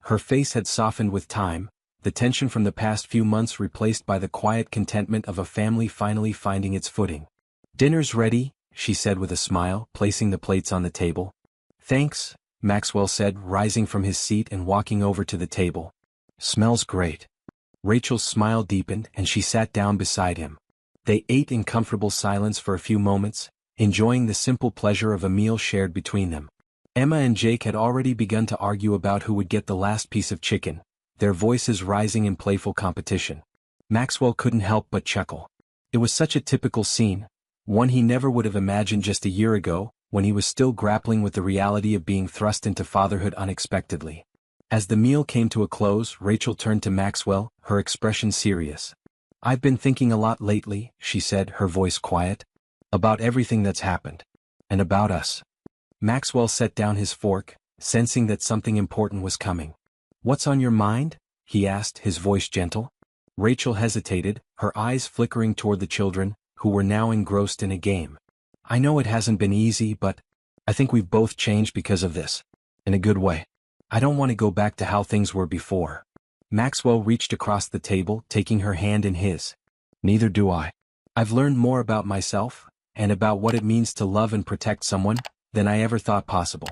Her face had softened with time, the tension from the past few months replaced by the quiet contentment of a family finally finding its footing. "Dinner's ready," she said with a smile, placing the plates on the table. "Thanks," Maxwell said, rising from his seat and walking over to the table. "Smells great." Rachel's smile deepened and she sat down beside him. They ate in comfortable silence for a few moments, enjoying the simple pleasure of a meal shared between them. Emma and Jake had already begun to argue about who would get the last piece of chicken, their voices rising in playful competition. Maxwell couldn't help but chuckle. It was such a typical scene, one he never would have imagined just a year ago, when he was still grappling with the reality of being thrust into fatherhood unexpectedly. As the meal came to a close, Rachel turned to Maxwell, her expression serious. "I've been thinking a lot lately," she said, her voice quiet, "about everything that's happened. And about us." Maxwell set down his fork, sensing that something important was coming. "What's on your mind?" he asked, his voice gentle. Rachel hesitated, her eyes flickering toward the children, who were now engrossed in a game. "I know it hasn't been easy, but I think we've both changed because of this. In a good way. I don't want to go back to how things were before." Maxwell reached across the table, taking her hand in his. "Neither do I. I've learned more about myself, and about what it means to love and protect someone, than I ever thought possible.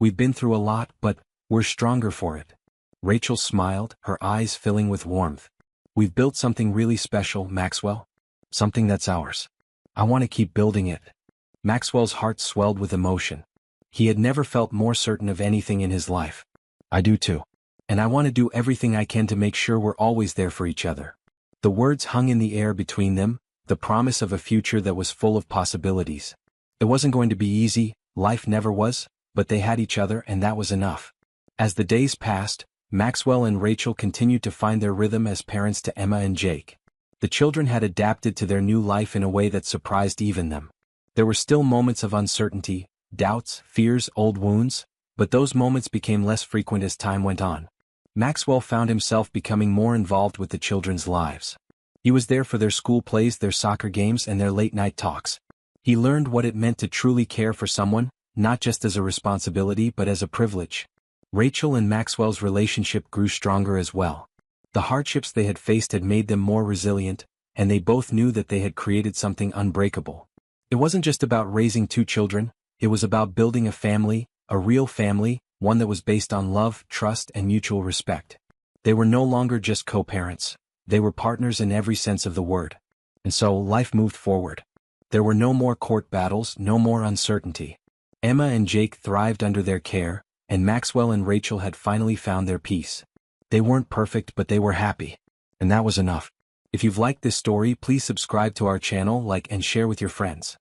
We've been through a lot, but we're stronger for it." Rachel smiled, her eyes filling with warmth. "We've built something really special, Maxwell. Something that's ours. I want to keep building it." Maxwell's heart swelled with emotion. He had never felt more certain of anything in his life. "I do too. And I want to do everything I can to make sure we're always there for each other." The words hung in the air between them, the promise of a future that was full of possibilities. It wasn't going to be easy, life never was, but they had each other and that was enough. As the days passed, Maxwell and Rachel continued to find their rhythm as parents to Emma and Jake. The children had adapted to their new life in a way that surprised even them. There were still moments of uncertainty, doubts, fears, old wounds, but those moments became less frequent as time went on. Maxwell found himself becoming more involved with the children's lives. He was there for their school plays, their soccer games, and their late-night talks. He learned what it meant to truly care for someone, not just as a responsibility but as a privilege. Rachel and Maxwell's relationship grew stronger as well. The hardships they had faced had made them more resilient, and they both knew that they had created something unbreakable. It wasn't just about raising two children, it was about building a family, a real family, one that was based on love, trust, and mutual respect. They were no longer just co-parents, they were partners in every sense of the word. And so, life moved forward. There were no more court battles, no more uncertainty. Emma and Jake thrived under their care, and Maxwell and Rachel had finally found their peace. They weren't perfect, but they were happy. And that was enough. If you've liked this story, please subscribe to our channel, like and share with your friends.